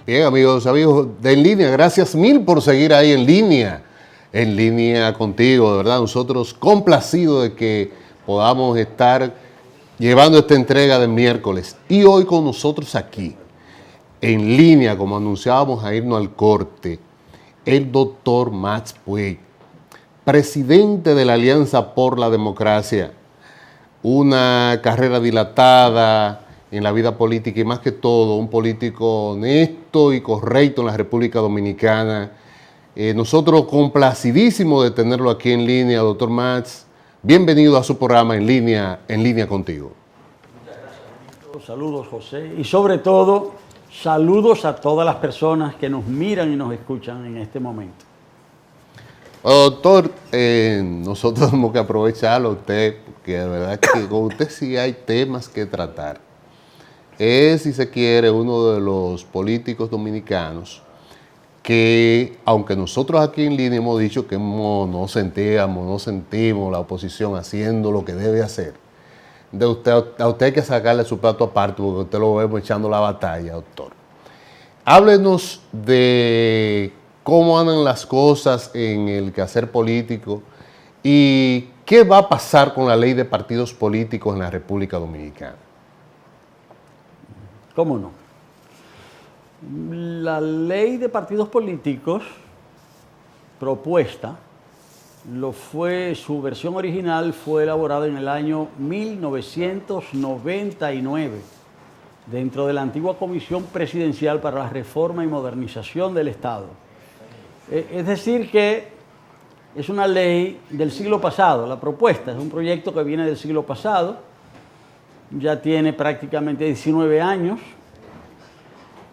Bien, amigos de En Línea, gracias mil por seguir ahí en línea contigo, de verdad, nosotros complacidos de que podamos estar llevando esta entrega del miércoles. Y hoy con nosotros aquí, en línea, como anunciábamos a irnos al corte, el doctor Max Puig, presidente de la Alianza por la Democracia, una carrera dilatada en la vida política y más que todo un político honesto y correcto en la República Dominicana. Nosotros complacidísimos de tenerlo aquí en línea, doctor Max. Bienvenido a su programa En Línea Contigo. Muchas gracias. Saludos, José, y sobre todo saludos a todas las personas que nos miran y nos escuchan en este momento. Doctor, nosotros tenemos que aprovecharlo a usted, porque de verdad que con usted sí hay temas que tratar. Es, si se quiere, uno de los políticos dominicanos que, aunque nosotros aquí en línea hemos dicho que no sentimos la oposición haciendo lo que debe hacer, a usted hay que sacarle su plato aparte porque usted lo vemos echando la batalla, doctor. Háblenos de cómo andan las cosas en el quehacer político y qué va a pasar con la ley de partidos políticos en la República Dominicana. ¿Cómo no? La ley de partidos políticos propuesta, su versión original fue elaborada en el año 1999 dentro de la antigua Comisión Presidencial para la Reforma y Modernización del Estado. Es decir que es una ley del siglo pasado, la propuesta es un proyecto que viene del siglo pasado, ya tiene prácticamente 19 años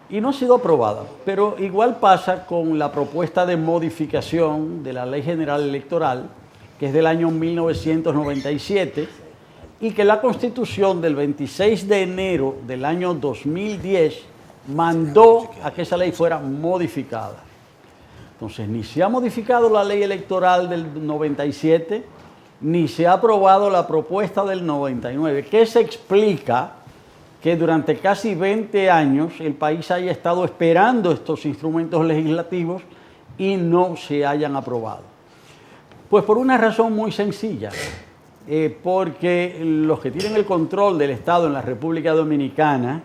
y no ha sido aprobada. Pero igual pasa con la propuesta de modificación de la Ley General Electoral, que es del año 1997, y que la Constitución del 26 de enero del año 2010 mandó a que esa ley fuera modificada. Entonces, ni se ha modificado la Ley Electoral del 97, ni se ha aprobado la propuesta del 99, que se explica que durante casi 20 años el país haya estado esperando estos instrumentos legislativos y no se hayan aprobado. Pues por una razón muy sencilla, porque los que tienen el control del Estado en la República Dominicana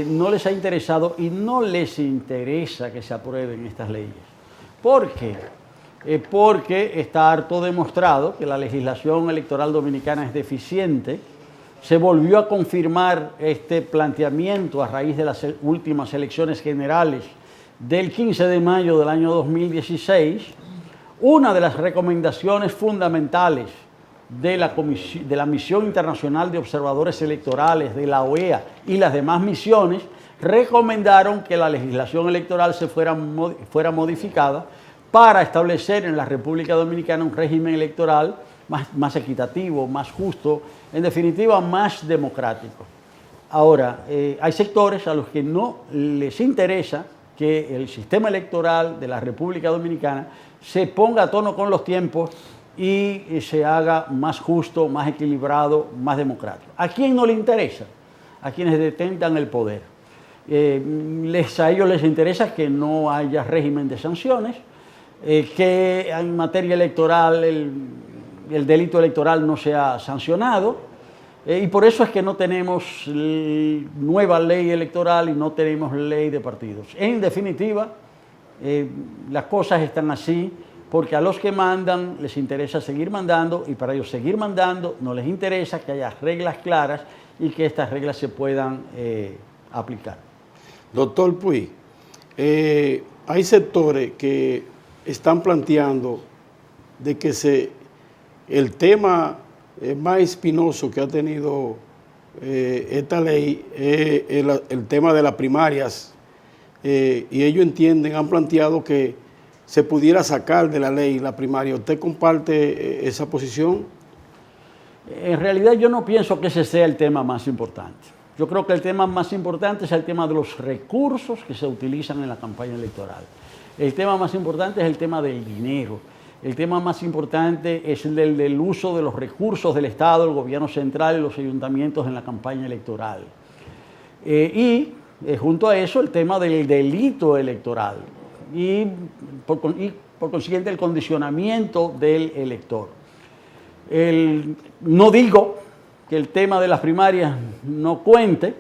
no les ha interesado y no les interesa que se aprueben estas leyes. ¿Por qué? Porque está harto demostrado que la legislación electoral dominicana es deficiente. Se volvió a confirmar este planteamiento a raíz de las últimas elecciones generales del 15 de mayo del año 2016. Una de las recomendaciones fundamentales de la Misión Internacional de Observadores Electorales, de la OEA y las demás misiones, recomendaron que la legislación electoral fuera modificada para establecer en la República Dominicana un régimen electoral más equitativo, más justo, en definitiva más democrático. Ahora, hay sectores a los que no les interesa que el sistema electoral de la República Dominicana se ponga a tono con los tiempos y se haga más justo, más equilibrado, más democrático. ¿A quién no le interesa? A quienes detentan el poder. A ellos les interesa que no haya régimen de sanciones, que en materia electoral el delito electoral no sea sancionado, y por eso es que no tenemos nueva ley electoral y no tenemos ley de partidos. En definitiva, las cosas están así porque a los que mandan les interesa seguir mandando, y para ellos seguir mandando no les interesa que haya reglas claras y que estas reglas se puedan aplicar. Doctor Puig, hay sectores que están planteando de que el tema más espinoso que ha tenido esta ley es el tema de las primarias, y ellos han planteado que se pudiera sacar de la ley la primaria. ¿Usted comparte esa posición? En realidad yo no pienso que ese sea el tema más importante. Yo creo que el tema más importante es el tema de los recursos que se utilizan en la campaña electoral. El tema más importante es el tema del dinero. El tema más importante es el del uso de los recursos del Estado, el gobierno central y los ayuntamientos en la campaña electoral. Y junto a eso el tema del delito electoral y por consiguiente el condicionamiento del elector. No digo que el tema de las primarias no cuente,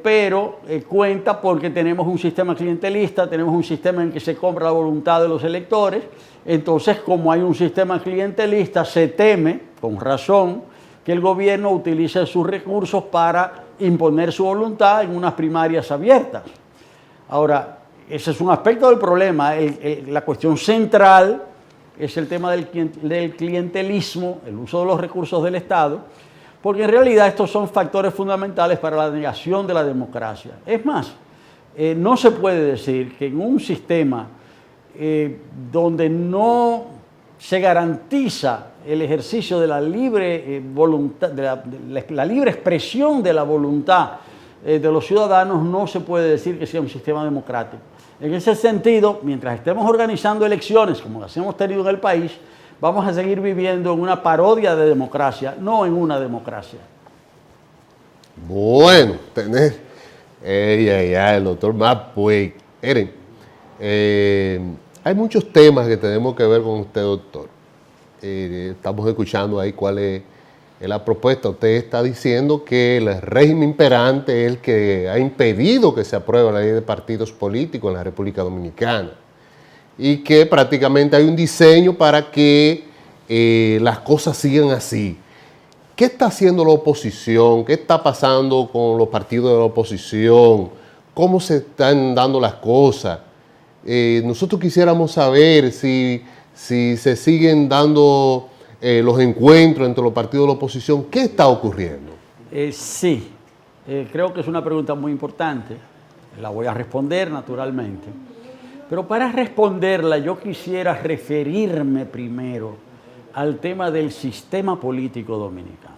pero cuenta porque tenemos un sistema clientelista, tenemos un sistema en que se compra la voluntad de los electores. Entonces, como hay un sistema clientelista, se teme, con razón, que el gobierno utilice sus recursos para imponer su voluntad en unas primarias abiertas. Ahora, ese es un aspecto del problema. La cuestión central es el tema del clientelismo, el uso de los recursos del Estado, porque en realidad estos son factores fundamentales para la negación de la democracia. Es más, no se puede decir que en un sistema donde no se garantiza el ejercicio de la libre voluntad, de la libre expresión de la voluntad de los ciudadanos, no se puede decir que sea un sistema democrático. En ese sentido, mientras estemos organizando elecciones como las hemos tenido en el país, vamos a seguir viviendo en una parodia de democracia, no en una democracia. Bueno, tenés el doctor Matt Puig. Miren, hay muchos temas que tenemos que ver con usted, doctor. Estamos escuchando ahí cuál es la propuesta. Usted está diciendo que el régimen imperante es el que ha impedido que se apruebe la ley de partidos políticos en la República Dominicana y que prácticamente hay un diseño para que las cosas sigan así. ¿Qué está haciendo la oposición? ¿Qué está pasando con los partidos de la oposición? ¿Cómo se están dando las cosas? Nosotros quisiéramos saber si se siguen dando los encuentros entre los partidos de la oposición. ¿Qué está ocurriendo? Sí, creo que es una pregunta muy importante. La voy a responder naturalmente. Pero para responderla yo quisiera referirme primero al tema del sistema político dominicano.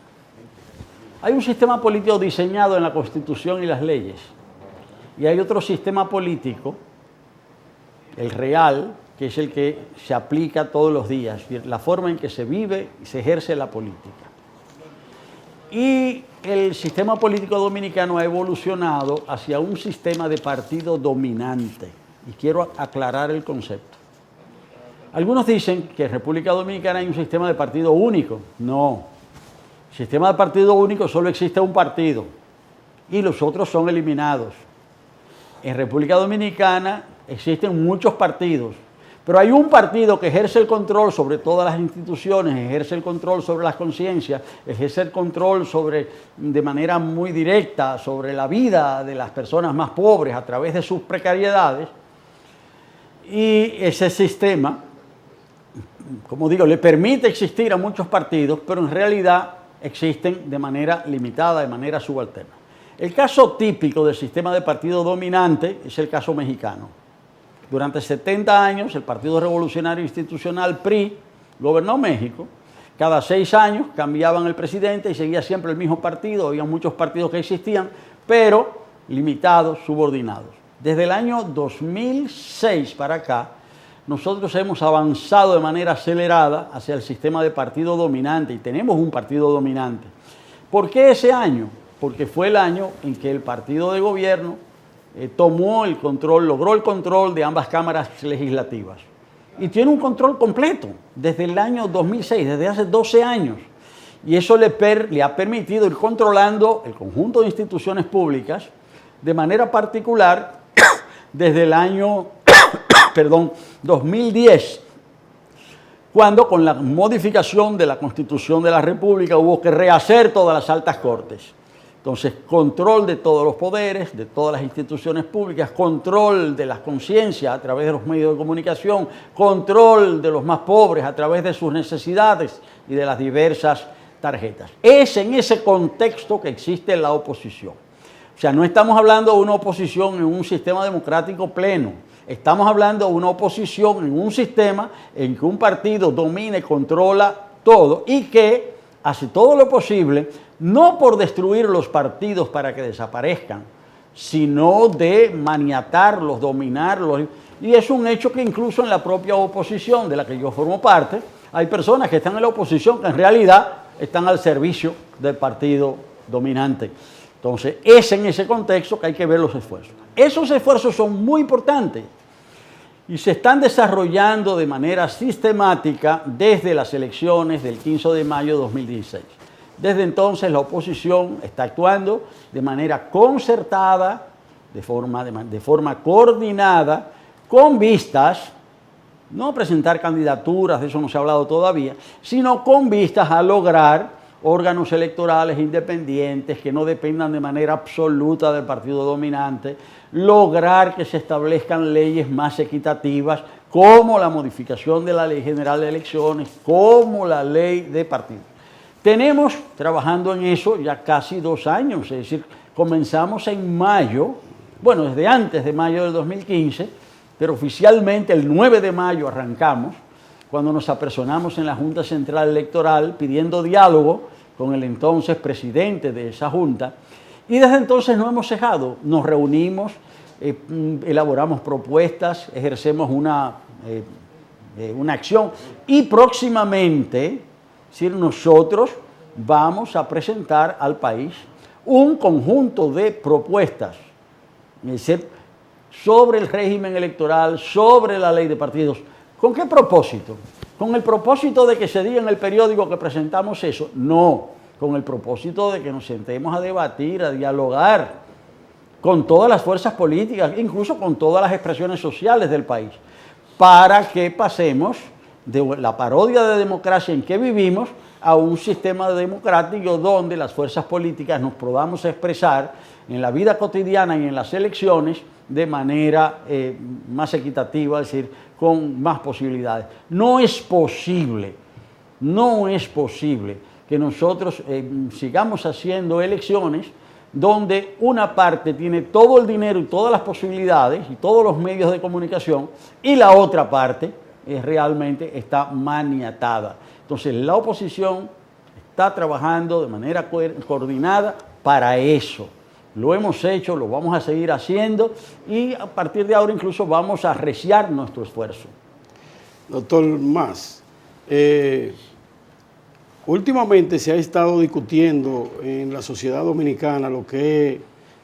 Hay un sistema político diseñado en la Constitución y las leyes. Y hay otro sistema político, el real, que es el que se aplica todos los días, la forma en que se vive y se ejerce la política. Y el sistema político dominicano ha evolucionado hacia un sistema de partido dominante. Y quiero aclarar el concepto. Algunos dicen que en República Dominicana hay un sistema de partido único. No. El sistema de partido único solo existe un partido y los otros son eliminados. En República Dominicana existen muchos partidos, pero hay un partido que ejerce el control sobre todas las instituciones, ejerce el control sobre las conciencias, ejerce el control de manera muy directa sobre la vida de las personas más pobres a través de sus precariedades. Y ese sistema, como digo, le permite existir a muchos partidos, pero en realidad existen de manera limitada, de manera subalterna. El caso típico del sistema de partido dominante es el caso mexicano. Durante 70 años, el Partido Revolucionario Institucional, PRI, gobernó México. Cada 6 años cambiaban el presidente y seguía siempre el mismo partido. Había muchos partidos que existían, pero limitados, subordinados. Desde el año 2006 para acá, nosotros hemos avanzado de manera acelerada hacia el sistema de partido dominante y tenemos un partido dominante. ¿Por qué ese año? Porque fue el año en que el partido de gobierno tomó el control, logró el control de ambas cámaras legislativas. Y tiene un control completo desde el año 2006, desde hace 12 años. Y eso le ha permitido ir controlando el conjunto de instituciones públicas de manera particular desde el año 2010, cuando con la modificación de la Constitución de la República hubo que rehacer todas las altas cortes. Entonces, control de todos los poderes, de todas las instituciones públicas, control de las conciencias a través de los medios de comunicación, control de los más pobres a través de sus necesidades y de las diversas tarjetas. Es en ese contexto que existe la oposición. O sea, no estamos hablando de una oposición en un sistema democrático pleno. Estamos hablando de una oposición en un sistema en que un partido domina y controla todo y que hace todo lo posible, no por destruir los partidos para que desaparezcan, sino de maniatarlos, dominarlos. Y es un hecho que incluso en la propia oposición, de la que yo formo parte, hay personas que están en la oposición que en realidad están al servicio del partido dominante. Entonces, es en ese contexto que hay que ver los esfuerzos. Esos esfuerzos son muy importantes y se están desarrollando de manera sistemática desde las elecciones del 15 de mayo de 2016. Desde entonces la oposición está actuando de manera concertada, de forma coordinada, con vistas, no a presentar candidaturas, de eso no se ha hablado todavía, sino con vistas a lograr órganos electorales independientes que no dependan de manera absoluta del partido dominante, lograr que se establezcan leyes más equitativas, como la modificación de la Ley General de Elecciones, como la ley de partidos. Tenemos trabajando en eso ya casi 2 años, es decir, comenzamos en mayo, bueno, desde antes de mayo del 2015, pero oficialmente el 9 de mayo arrancamos, cuando nos apersonamos en la Junta Central Electoral pidiendo diálogo con el entonces presidente de esa Junta, y desde entonces no hemos cejado, nos reunimos, elaboramos propuestas, ejercemos una acción, y próximamente, es decir, nosotros vamos a presentar al país un conjunto de propuestas, es decir, sobre el régimen electoral, sobre la ley de partidos. ¿Con qué propósito? ¿Con el propósito de que se diga en el periódico que presentamos eso? No, con el propósito de que nos sentemos a debatir, a dialogar con todas las fuerzas políticas, incluso con todas las expresiones sociales del país, para que pasemos de la parodia de democracia en que vivimos a un sistema democrático donde las fuerzas políticas nos podamos expresar en la vida cotidiana y en las elecciones de manera más equitativa, es decir, con más posibilidades. No es posible que nosotros sigamos haciendo elecciones donde una parte tiene todo el dinero y todas las posibilidades y todos los medios de comunicación y la otra parte realmente está maniatada. Entonces la oposición está trabajando de manera coordinada para eso. Lo hemos hecho, lo vamos a seguir haciendo y a partir de ahora incluso vamos a arreciar nuestro esfuerzo. Doctor Mas, últimamente se ha estado discutiendo en la sociedad dominicana lo que es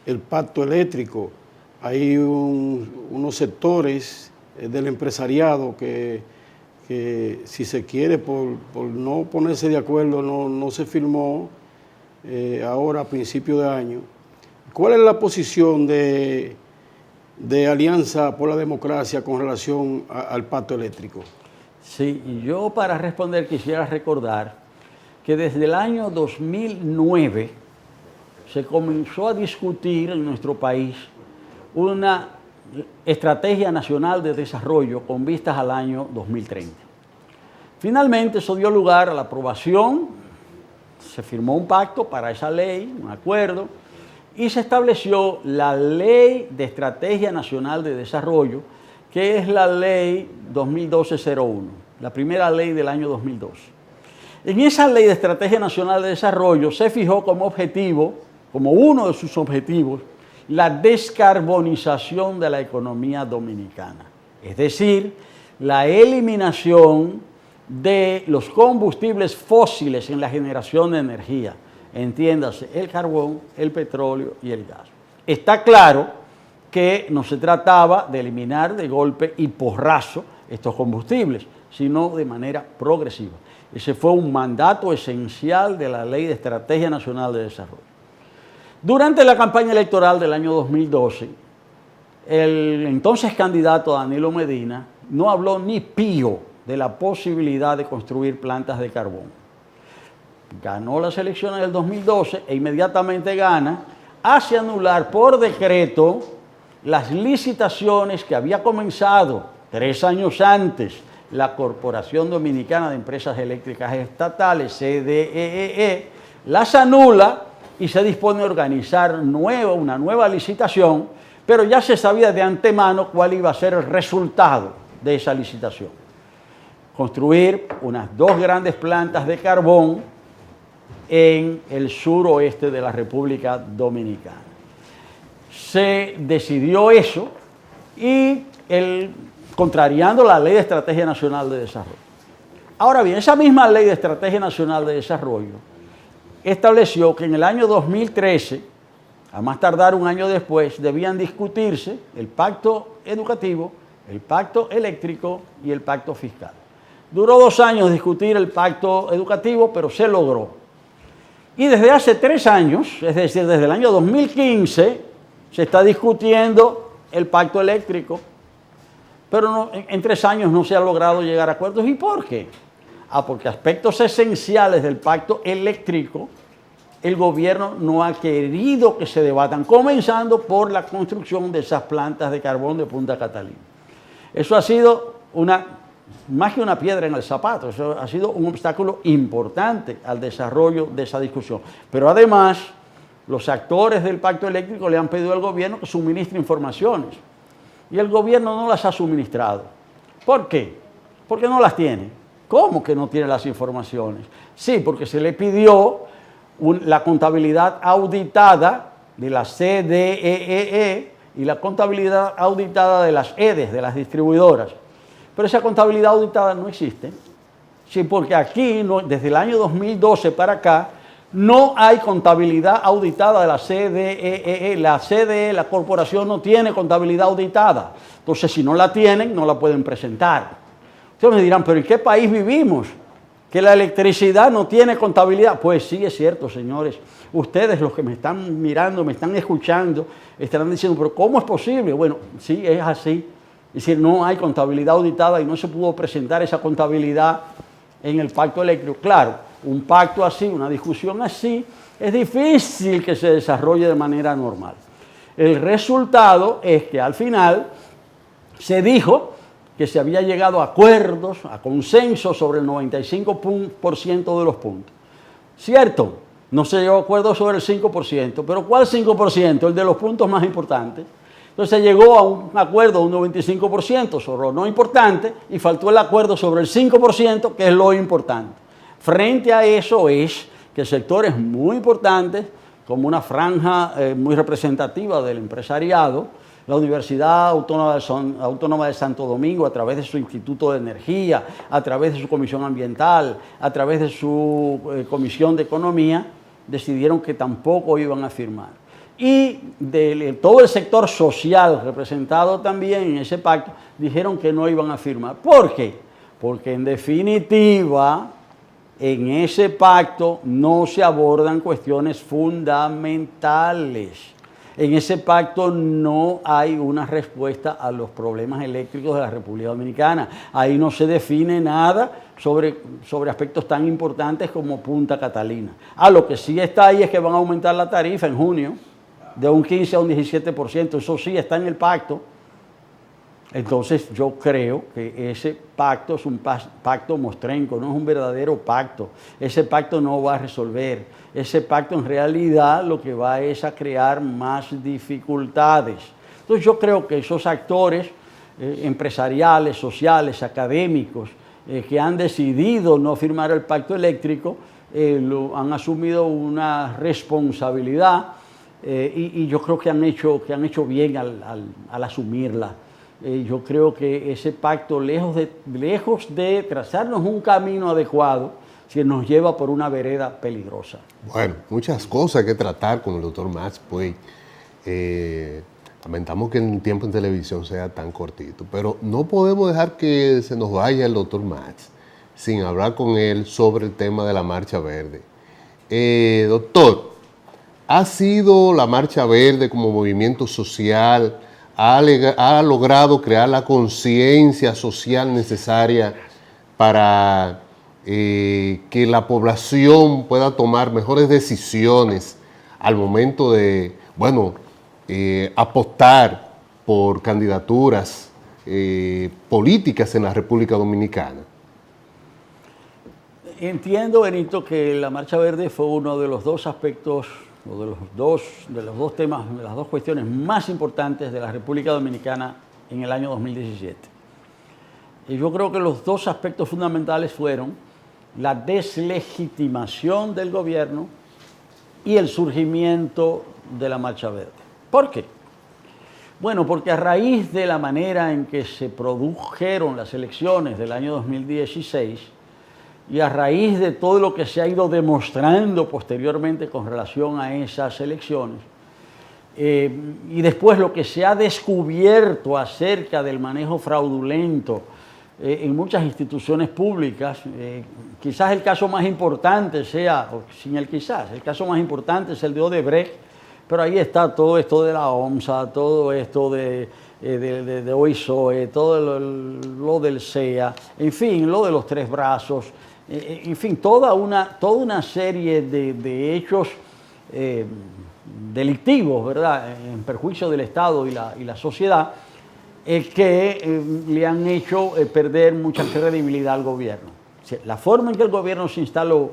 el pacto eléctrico. Hay unos sectores del empresariado que si se quiere, por no ponerse de acuerdo, no se firmó ahora a principio de año. ¿Cuál es la posición de Alianza por la Democracia con relación al pacto eléctrico? Sí, y yo para responder quisiera recordar que desde el año 2009 se comenzó a discutir en nuestro país una estrategia nacional de desarrollo con vistas al año 2030. Finalmente eso dio lugar a la aprobación, se firmó un pacto para esa ley, un acuerdo, y se estableció la Ley de Estrategia Nacional de Desarrollo, que es la Ley 2012-01, la primera ley del año 2012. En esa Ley de Estrategia Nacional de Desarrollo se fijó como objetivo, como uno de sus objetivos, la descarbonización de la economía dominicana, es decir, la eliminación de los combustibles fósiles en la generación de energía, entiéndase, el carbón, el petróleo y el gas. Está claro que no se trataba de eliminar de golpe y porrazo estos combustibles, sino de manera progresiva. Ese fue un mandato esencial de la Ley de Estrategia Nacional de Desarrollo. Durante la campaña electoral del año 2012, el entonces candidato Danilo Medina no habló ni pío de la posibilidad de construir plantas de carbón. Ganó las elecciones del 2012 e inmediatamente gana, hace anular por decreto las licitaciones que había comenzado 3 años antes la Corporación Dominicana de Empresas Eléctricas Estatales, CDEE, las anula y se dispone a organizar una nueva licitación, pero ya se sabía de antemano cuál iba a ser el resultado de esa licitación. Construir unas 2 grandes plantas de carbón en el suroeste de la República Dominicana. Se decidió eso y contrariando la Ley de Estrategia Nacional de Desarrollo. Ahora bien, esa misma Ley de Estrategia Nacional de Desarrollo estableció que en el año 2013 a más tardar un año después, debían discutirse el pacto educativo, el pacto eléctrico y el pacto fiscal. Duró 2 años discutir el pacto educativo, pero se logró. Y desde hace 3 años, es decir, desde el año 2015, se está discutiendo el pacto eléctrico, pero en 3 años no se ha logrado llegar a acuerdos. ¿Y por qué? Porque aspectos esenciales del pacto eléctrico, el gobierno no ha querido que se debatan, comenzando por la construcción de esas plantas de carbón de Punta Catalina. Eso ha sido más que una piedra en el zapato, eso ha sido un obstáculo importante al desarrollo de esa discusión. Pero además, los actores del pacto eléctrico le han pedido al gobierno que suministre informaciones y el gobierno no las ha suministrado. ¿Por qué? Porque no las tiene. ¿Cómo que no tiene las informaciones? Sí, porque se le pidió la contabilidad auditada de la CDEE y la contabilidad auditada de las EDES, de las distribuidoras. Pero esa contabilidad auditada no existe. Sí, porque aquí, desde el año 2012 para acá, no hay contabilidad auditada de la CDEE. La CDE, la corporación, no tiene contabilidad auditada. Entonces, si no la tienen, no la pueden presentar. Ustedes me dirán, ¿pero en qué país vivimos? Que la electricidad no tiene contabilidad. Pues sí, es cierto, señores. Ustedes, los que me están mirando, me están escuchando, estarán diciendo, ¿pero cómo es posible? Bueno, sí, es así. Es decir, no hay contabilidad auditada y no se pudo presentar esa contabilidad en el pacto eléctrico. Claro, un pacto así, una discusión así, es difícil que se desarrolle de manera normal. El resultado es que al final se dijo que se había llegado a acuerdos, a consensos sobre el 95% de los puntos. ¿Cierto? No se llegó a acuerdos sobre el 5%, pero ¿cuál 5%? El de los puntos más importantes. Entonces se llegó a un acuerdo de un 95% sobre lo no importante y faltó el acuerdo sobre el 5%, que es lo importante. Frente a eso es que sectores muy importantes, como una franja muy representativa del empresariado, la Universidad Autónoma de Santo Domingo, a través de su Instituto de Energía, a través de su Comisión Ambiental, a través de su Comisión de Economía, decidieron que tampoco iban a firmar. Y de todo el sector social representado también en ese pacto, dijeron que no iban a firmar. ¿Por qué? Porque en definitiva, en ese pacto no se abordan cuestiones fundamentales. En ese pacto no hay una respuesta a los problemas eléctricos de la República Dominicana. Ahí no se define nada sobre aspectos tan importantes como Punta Catalina. Lo que sí está ahí es que van a aumentar la tarifa en junio de un 15 a un 17%. Eso sí está en el pacto. Entonces yo creo que ese pacto es un pacto mostrenco, no es un verdadero pacto. Ese pacto no va a resolver. Ese pacto en realidad lo que va es a crear más dificultades. Entonces yo creo que esos actores empresariales, sociales, académicos, que han decidido no firmar el pacto eléctrico, han asumido una responsabilidad y yo creo que han hecho bien al asumirla. Yo creo que ese pacto, lejos de trazarnos un camino adecuado, se nos lleva por una vereda peligrosa. Bueno, muchas cosas que tratar con el doctor Max, pues lamentamos que el tiempo en televisión sea tan cortito, pero no podemos dejar que se nos vaya el doctor Max sin hablar con él sobre el tema de la Marcha Verde. Doctor, ¿ha sido la Marcha Verde como movimiento social, ha logrado crear la conciencia social necesaria para que la población pueda tomar mejores decisiones al momento de, apostar por candidaturas políticas en la República Dominicana? Entiendo, Benito, que la Marcha Verde fue uno de los dos aspectos, o de los dos temas, de las dos cuestiones más importantes de la República Dominicana en el año 2017. Y yo creo que los dos aspectos fundamentales fueron la deslegitimación del gobierno y el surgimiento de la Marcha Verde. ¿Por qué? Bueno, porque a raíz de la manera en que se produjeron las elecciones del año 2016 y a raíz de todo lo que se ha ido demostrando posteriormente con relación a esas elecciones, y después lo que se ha descubierto acerca del manejo fraudulento en muchas instituciones públicas, quizás el caso más importante sea, o sin el quizás, el caso más importante es el de Odebrecht, pero ahí está todo esto de la OMSA, todo esto de OISOE, todo lo del SEA, en fin, lo de los tres brazos, en fin, toda una serie de hechos delictivos, ¿verdad?, en perjuicio del Estado y la sociedad, que le han hecho perder mucha credibilidad al gobierno. O sea, la forma en que el gobierno se instaló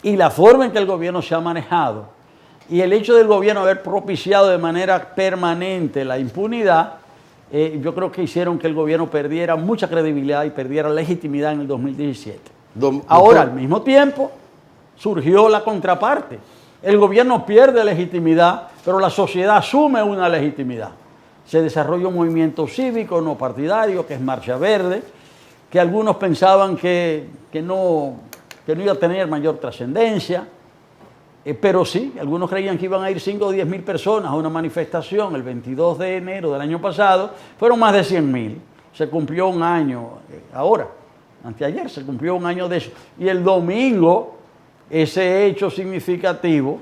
y la forma en que el gobierno se ha manejado y el hecho del gobierno haber propiciado de manera permanente la impunidad, yo creo que hicieron que el gobierno perdiera mucha credibilidad y perdiera legitimidad en el 2017. Ahora, al mismo tiempo, surgió la contraparte. El gobierno pierde legitimidad, pero la sociedad asume una legitimidad. Se desarrolla un movimiento cívico no partidario, que es Marcha Verde, que algunos pensaban que no iba a tener mayor trascendencia, pero sí, algunos creían que iban a ir 5 o 10 mil personas a una manifestación el 22 de enero del año pasado, fueron más de 100.000. Se cumplió un año, ahora, anteayer se cumplió un año de eso. Y el domingo, ese hecho significativo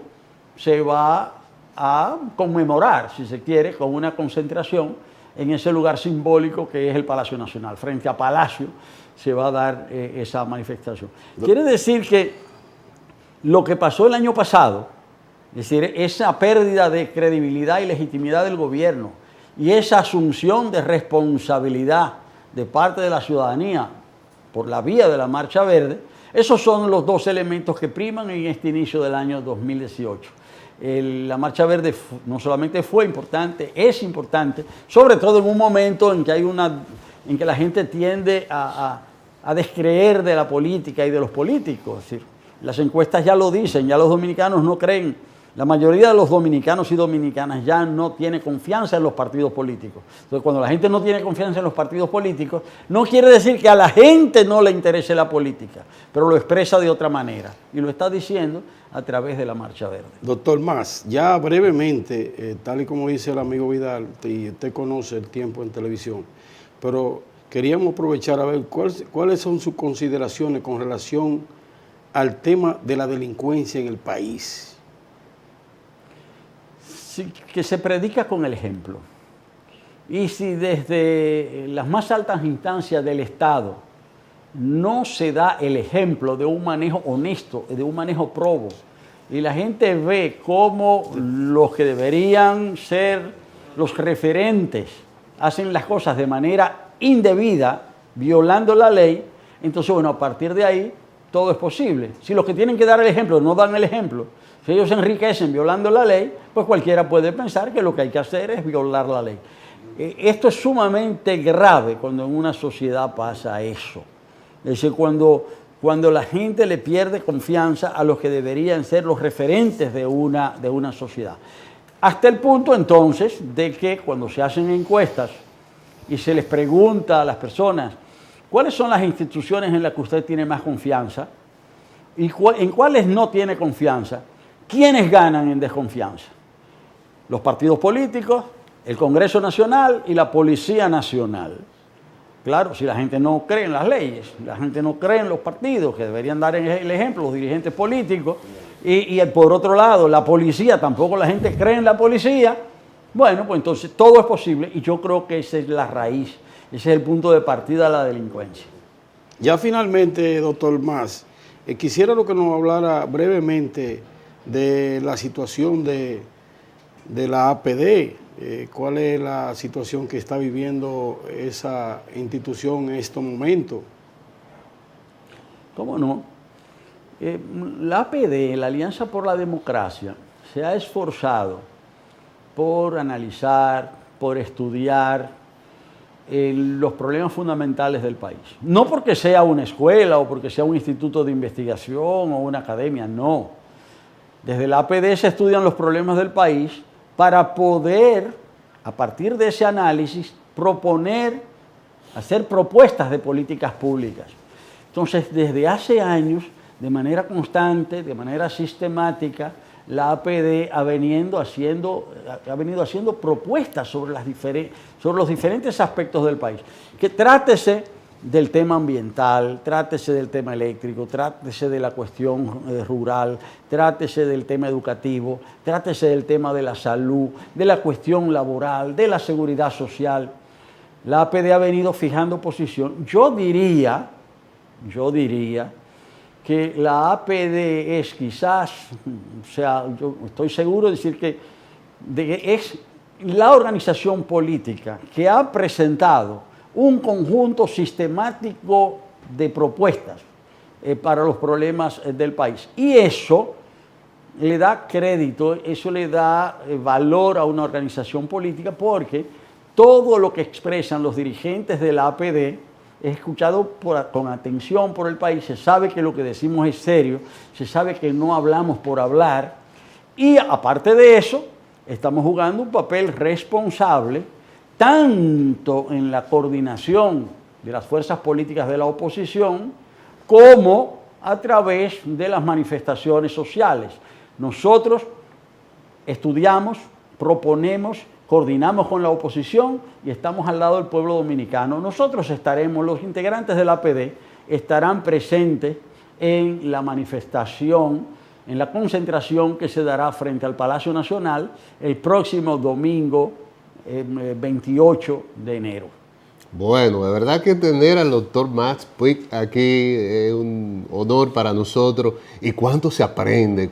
se va a conmemorar, si se quiere, con una concentración en ese lugar simbólico que es el Palacio Nacional. Frente a Palacio se va a dar esa manifestación. Quiere decir que lo que pasó el año pasado, es decir, esa pérdida de credibilidad y legitimidad del gobierno y esa asunción de responsabilidad de parte de la ciudadanía por la vía de la Marcha Verde, esos son los dos elementos que priman en este inicio del año 2018. La Marcha Verde no solamente fue importante, es importante, sobre todo en un momento en que en que la gente tiende a descreer de la política y de los políticos. Es decir, las encuestas ya lo dicen, ya los dominicanos no creen, la mayoría de los dominicanos y dominicanas ya no tiene confianza en los partidos políticos. Entonces, cuando la gente no tiene confianza en los partidos políticos, no quiere decir que a la gente no le interese la política, pero lo expresa de otra manera y lo está diciendo a través de la Marcha Verde. Doctor Mas, ya brevemente, tal y como dice el amigo Vidal, y usted conoce el tiempo en televisión, pero queríamos aprovechar a ver cuáles son sus consideraciones con relación al tema de la delincuencia en el país. Sí, que se predica con el ejemplo. Y si desde las más altas instancias del Estado no se da el ejemplo de un manejo honesto, de un manejo probo, y la gente ve cómo los que deberían ser los referentes hacen las cosas de manera indebida, violando la ley, entonces, bueno, a partir de ahí todo es posible. Si los que tienen que dar el ejemplo no dan el ejemplo, si ellos se enriquecen violando la ley, pues cualquiera puede pensar que lo que hay que hacer es violar la ley. Esto es sumamente grave cuando en una sociedad pasa eso. Es decir, cuando la gente le pierde confianza a los que deberían ser los referentes de una sociedad. Hasta el punto entonces de que cuando se hacen encuestas y se les pregunta a las personas cuáles son las instituciones en las que usted tiene más confianza y en cuáles no tiene confianza, ¿quiénes ganan en desconfianza? Los partidos políticos, el Congreso Nacional y la Policía Nacional. Claro, si la gente no cree en las leyes, la gente no cree en los partidos, que deberían dar el ejemplo, los dirigentes políticos, y por otro lado, la policía, tampoco la gente cree en la policía, bueno, pues entonces todo es posible y yo creo que esa es la raíz, ese es el punto de partida de la delincuencia. Ya finalmente, doctor Mas, quisiera que nos hablara brevemente de la situación de la APD. ¿Cuál es la situación que está viviendo esa institución en estos momentos? ¿Cómo no? La APD, la Alianza por la Democracia, se ha esforzado por analizar, por estudiar los problemas fundamentales del país. No porque sea una escuela o porque sea un instituto de investigación o una academia, no. Desde la APD se estudian los problemas del país para poder, a partir de ese análisis, hacer propuestas de políticas públicas. Entonces, desde hace años, de manera constante, de manera sistemática, la APD ha venido haciendo propuestas sobre los diferentes aspectos del país. Que trátese del tema ambiental, trátese del tema eléctrico, trátese de la cuestión rural, trátese del tema educativo, trátese del tema de la salud, de la cuestión laboral, de la seguridad social. La APD ha venido fijando posición. Yo diría que la APD es quizás, o sea, yo estoy seguro de decir que es la organización política que ha presentado un conjunto sistemático de propuestas para los problemas del país. Y eso le da crédito, eso le da valor a una organización política, porque todo lo que expresan los dirigentes de la APD es escuchado con atención por el país, se sabe que lo que decimos es serio, se sabe que no hablamos por hablar, y aparte de eso, estamos jugando un papel responsable tanto en la coordinación de las fuerzas políticas de la oposición como a través de las manifestaciones sociales. Nosotros estudiamos, proponemos, coordinamos con la oposición y estamos al lado del pueblo dominicano. Nosotros estaremos, los integrantes de la APD, estarán presentes en la manifestación, en la concentración que se dará frente al Palacio Nacional el próximo domingo 28 de enero. Bueno, de verdad que tener al doctor Max Puig aquí es un honor para nosotros. Y cuánto se aprende,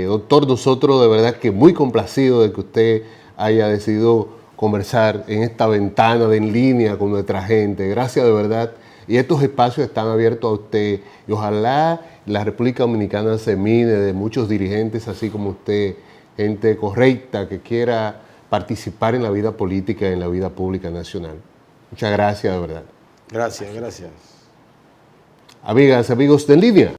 doctor, nosotros de verdad que muy complacidos de que usted haya decidido conversar en esta ventana de En Línea con nuestra gente. Gracias de verdad. Y estos espacios están abiertos a usted. Y ojalá la República Dominicana se mine de muchos dirigentes así como usted, gente correcta que quiera participar en la vida política y en la vida pública nacional. Muchas gracias, de verdad. Gracias, gracias. Amigas, amigos de En Línea.